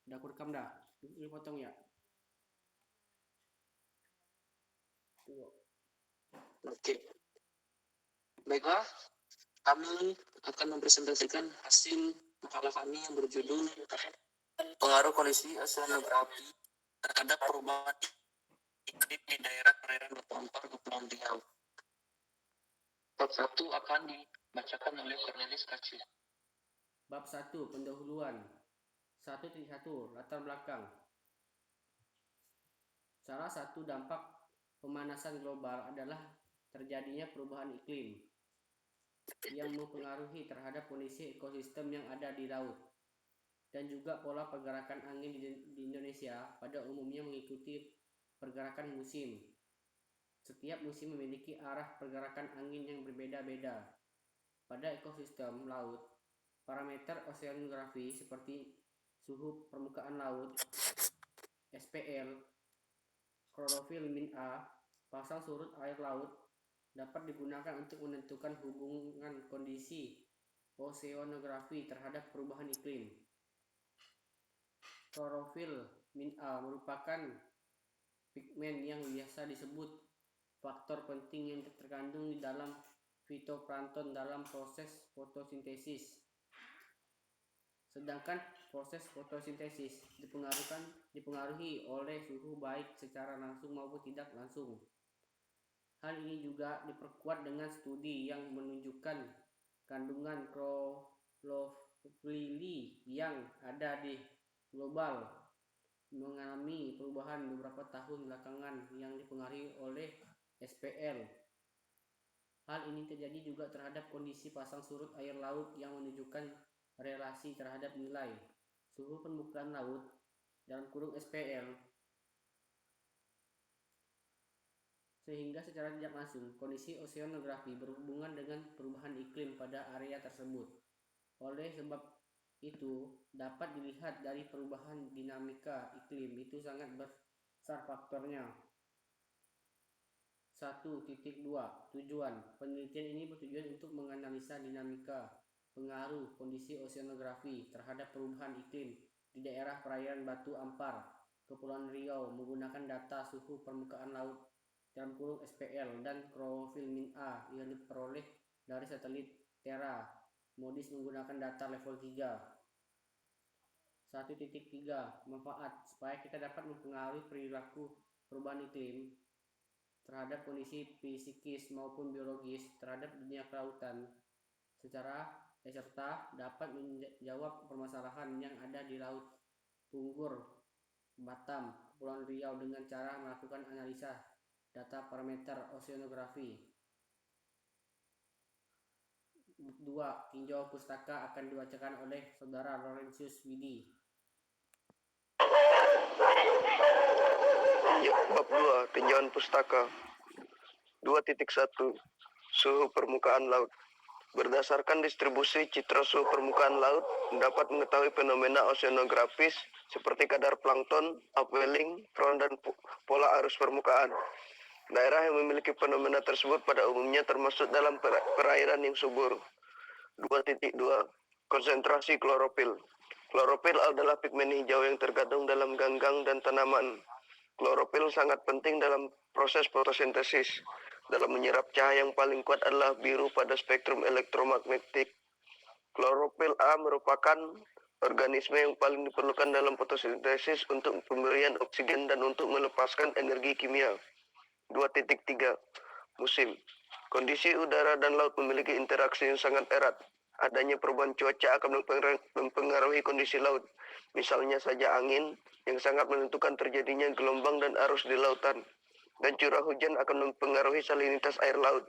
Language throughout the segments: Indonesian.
Udah aku rekam dah. Ini potong ya. Oke, baiklah. Kami akan mempresentasikan hasil makalah kami yang berjudul pengaruh kondisi oseanografi terhadap perubahan iklim di daerah perairan Batu Ampar Kepulauan Riau. Bab 1 akan dibacakan oleh Cornelis Kaci. Bab 1, pendahuluan. 1.1, latar belakang. Salah satu dampak pemanasan global adalah terjadinya perubahan iklim yang mempengaruhi terhadap kondisi ekosistem yang ada di laut dan juga pola pergerakan angin di Indonesia pada umumnya mengikuti pergerakan musim. Setiap musim memiliki arah pergerakan angin yang berbeda-beda. Pada ekosistem laut, parameter oseanografi seperti suhu permukaan laut, SPL, klorofil min A, pasang surut air laut dapat digunakan untuk menentukan hubungan kondisi oseanografi terhadap perubahan iklim. Klorofil min A merupakan pigmen yang biasa disebut faktor penting yang terkandung di dalam fitoplankton dalam proses fotosintesis. Sedangkan proses fotosintesis dipengaruhi oleh suhu baik secara langsung maupun tidak langsung. Hal ini juga diperkuat dengan studi yang menunjukkan kandungan klorofili yang ada di global mengalami perubahan beberapa tahun belakangan yang dipengaruhi oleh SPL. Hal ini terjadi juga terhadap kondisi pasang surut air laut yang menunjukkan relasi terhadap nilai suhu permukaan laut dalam kurung SPL, sehingga secara tidak langsung kondisi oseanografi berhubungan dengan perubahan iklim pada area tersebut. Oleh sebab itu, dapat dilihat dari perubahan dinamika iklim itu sangat besar faktornya. 1.2 Tujuan penelitian ini bertujuan untuk menganalisa dinamika pengaruh kondisi oseanografi terhadap perubahan iklim di daerah perairan Batu Ampar, Kepulauan Riau menggunakan data suhu permukaan laut dalam kurung SPL dan klorofil min A yang diperoleh dari satelit Terra Modis menggunakan data level 3. 1.3 Manfaat supaya kita dapat mempengaruhi perilaku perubahan iklim terhadap kondisi psikis maupun biologis terhadap dunia kelautan serta dapat menjawab permasalahan yang ada di Laut Punggur, Batam, Kepulauan Riau dengan cara melakukan analisa data parameter oseanografi. 2. Tinjau pustaka akan dibacakan oleh Saudara Laurentius Widi. Bab 2, tinjauan pustaka. 2.1 Suhu permukaan laut. Berdasarkan distribusi citra suhu permukaan laut, dapat mengetahui fenomena oceanografis seperti kadar plankton, upwelling, front, dan pola arus permukaan. Daerah yang memiliki fenomena tersebut pada umumnya termasuk dalam perairan yang subur. 2.2 Konsentrasi klorofil. Klorofil adalah pigmen hijau yang terkandung dalam ganggang dan tanaman. Klorofil sangat penting dalam proses fotosintesis. Dalam menyerap cahaya yang paling kuat adalah biru pada spektrum elektromagnetik. Klorofil A merupakan organisme yang paling diperlukan dalam fotosintesis untuk pemberian oksigen dan untuk melepaskan energi kimia. 2.3 Musim. Kondisi udara dan laut memiliki interaksi yang sangat erat. Adanya perubahan cuaca akan mempengaruhi kondisi laut. Misalnya saja angin yang sangat menentukan terjadinya gelombang dan arus di lautan. Dan curah hujan akan mempengaruhi salinitas air laut.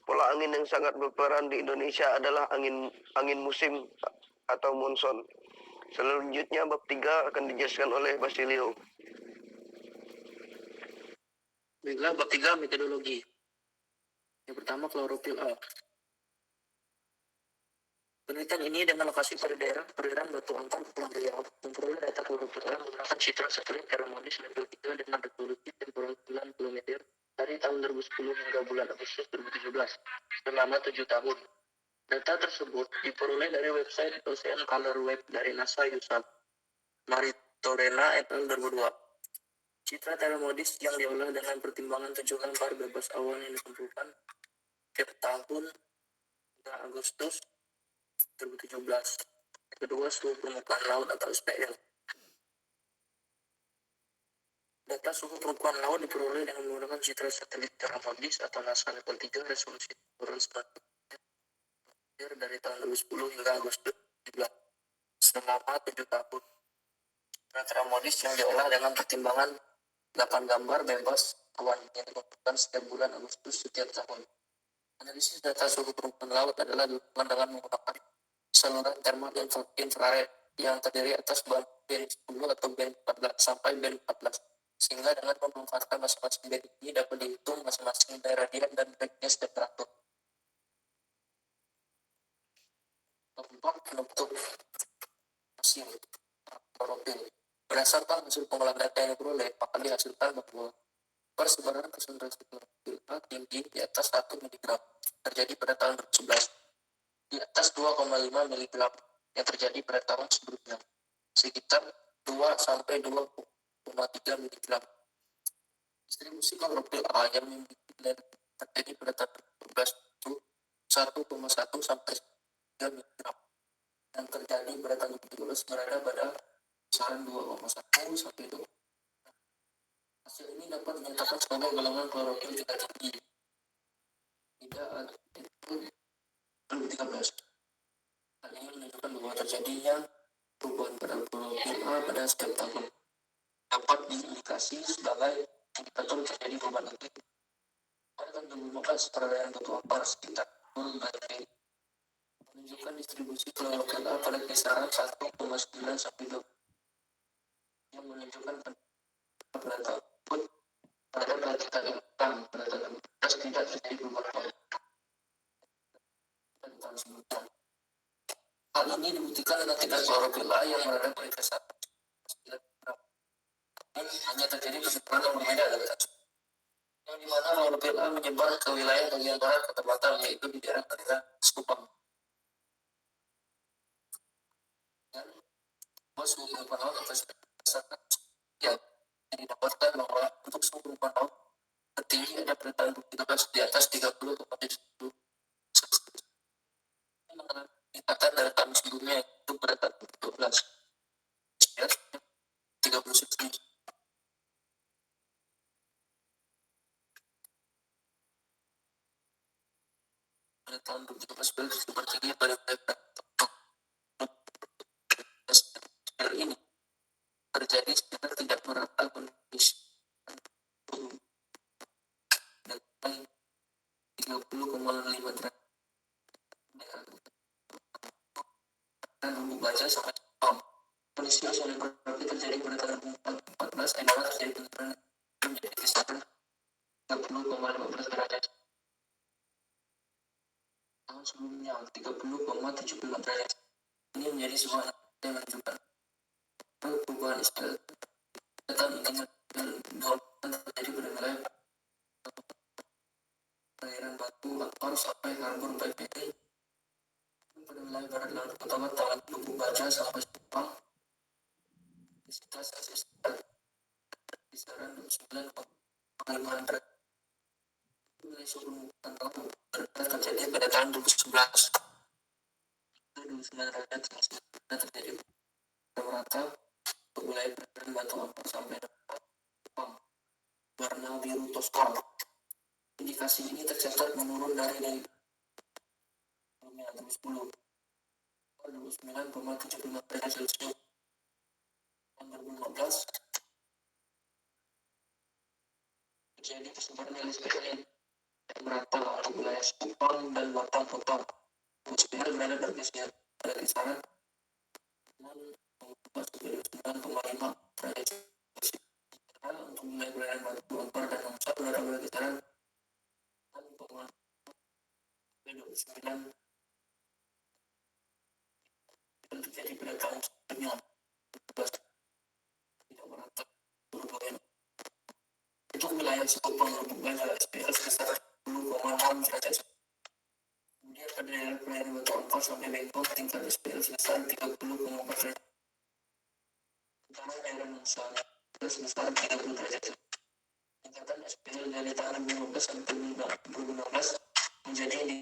Pola angin yang sangat berperan di Indonesia adalah angin musim atau monson. Selanjutnya bab 3 akan dijelaskan oleh Basilio. Baiklah, bab 3 metodologi. Yang pertama, klorofil A. Penelitian ini dengan lokasi pada daerah perairan Batu Ampar, Kepulauan Riau, memperoleh data klorofil A menggunakan citra satelit Terra Modis level 3 dengan resolusi temporal 9 km dari tahun 2010 hingga bulan Agustus 2017 selama 7 tahun. Data tersebut diperoleh dari website Ocean Color Web dari NASA USAF. Mari Torena et al. 2002. Citra termodis yang diolah dengan pertimbangan 7 gambar bebas awan yang dikumpulkan tiap tahun hingga Agustus 2017. Kedua, suhu permukaan laut atau SPL. Data suhu permukaan laut diperoleh dengan menggunakan citra satelit termodis atau NASA level 3 resolusi turun dari tahun 2010 hingga Agustus 2017 selama 7 tahun. Citra termodis yang diolah dengan pertimbangan 8 gambar bebas awan yang dikumpulkan setiap bulan Agustus setiap tahun. Analisis data suhu permukaan laut adalah dilakukan dengan menggunakan saluran termal infrared yang terdiri atas band 10 atau band 14 sampai band 14, sehingga dengan memanfaatkan masing-masing band ini dapat dihitung masing-masing radian dan brightness temperatur. Keempat, penutup mesin klorofil. Berdasarkan hasil pengolahan data yang diperoleh, maka dihasilkan bahwa persebaran konsentrasi klorofil A tinggi di atas 1 mg terjadi pada tahun 2011, di atas 2,5 mg yang terjadi pada tahun sebelumnya, sekitar 2 sampai 2,3 mg. Distribusi klorofil A yang terjadi pada tahun 2012 itu 1,1 sampai 3 mg, yang terjadi pada tahun 2017 berada pada kisaran 2,1 sampai 2. Hasil ini dapat dinyatakan sebagai golongan klorofil tidak tinggi. Tidak ada itu 2013. Hal ini menunjukkan bahwa terjadinya perubahan pada klorofil A pada setiap tahun dapat diindikasi sebagai indikator terjadi perubahan iklim. Pada tahun 2015, peradaan batu ampar sekitar Gunung Banjir menunjukkan distribusi klorofil A pada kisaran 1,9 sampai 2, yang menunjukkan pada tahun pada perhatikan hitam pada tahun 2015 tidak terjadi perubahan pada tahun sebelumnya. Hal ini dibuktikan dengan tingkat klorofil A yang berada pada kisaran 9 gram. Ini hanya terjadi keseparan yang berbeda dari satu, yang dimana klorofil A menyebar ke wilayah bagian barat Kota Batam, yaitu di daerah Sekupang. Dan suhu permukaan laut atas berdasarkan yang didapatkan bahwa untuk suhu permukaan laut tertinggi ada pada tahun 2013 di atas 30,7 Celsius. Ini meningkatkan dari tahun sebelumnya itu pada tahun 2012 30 Celsius. Pada tahun 2013 tertinggi pada ini terjadi sekitar tidak merata kondisi dengan 30,5 derajat dan bumbu baja sampai Jepang. Kondisi oseanografi terjadi pada tahun 2014 adalah terjadi penurunan menjadi kisaran 30,15 derajat. Tahun sebelumnya 30,75 derajat. Ini menjadi sebuah yang menunjukkan perubahan istilah data mengingat dan terjadi pada wilayah perairan Batu Ampar sampai Harbor BPT, pada wilayah barat laut Kota Batam, Bumbu Baja sampai Sepang, intensitas kisaran 29,5 derajat. Wilayah suhu permukaan laut terjadi pada tahun 2011. 29 derajat Celcius terjadi rata wilayah perairan Batu Ampar sampai Sepang, warna biru toskal. Indikasi ini tercatat menurun dari 2010 29,75 derajat Celcius. Tahun 2015 terjadi persebaran SPL merata untuk wilayah Sekupang dan Batam Kota. SPL berada pada kisaran 9,5 derajat Celcius. Untuk wilayah perairan Batu Ampar dan Nusa berada pada kisaran 6,29 dan terjadi pada tahun sebelumnya 2012 tidak merata perubahan. Untuk wilayah Sekupang dan SPL sebesar 10,6 derajat. Kemudian pada daerah perairan Batu Ampar sampai Bengkok tingkat SPL sebesar 30,4 derajat. utama daerah misalnya sebesar 30 derajat Celcius. Tingkatan SPL dari tahun 2015 sampai 2016 menjadi di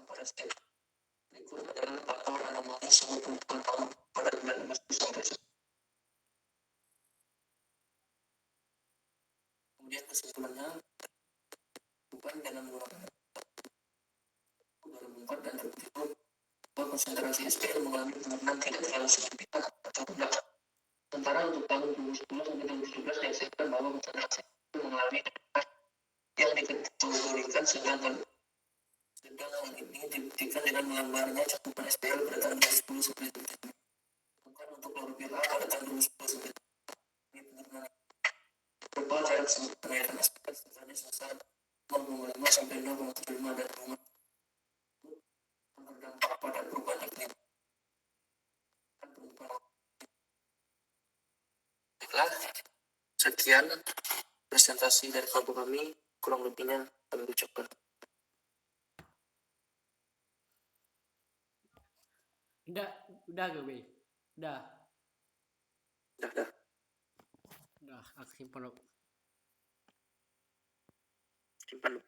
Presiden. Berikut adalah faktor anomali suhu permukaan laut pada bulan Agustus sampai September. Kemudian kesimpulannya, bukan dalam beberapa 2004 dan 2010 bahwa konsentrasi SPL mengalami penurunan tidak terlalu signifikan atau rendah. Sementara untuk tahun 2010 sampai 2017 dihasilkan bahwa konsentrasi SPL mengalami penurunan yang dikategorikan sedang. Sedang hal ini dibuktikan dengan melambatnya cakupan SPL pada tahun 2010 sampai 2017. Bukan untuk klorofil A pada tahun 2010 sampai 2017. Berupa jarak sebut kenaikan SPL setidaknya sebesar 0,5 sampai 0,75 dan berdampak pada perubahan iklim. Baiklah, sekian presentasi dari kelompok kami, kurang lebihnya kami ucapkan. Udah gue. Udah. Udah, aku simpan. Simpan.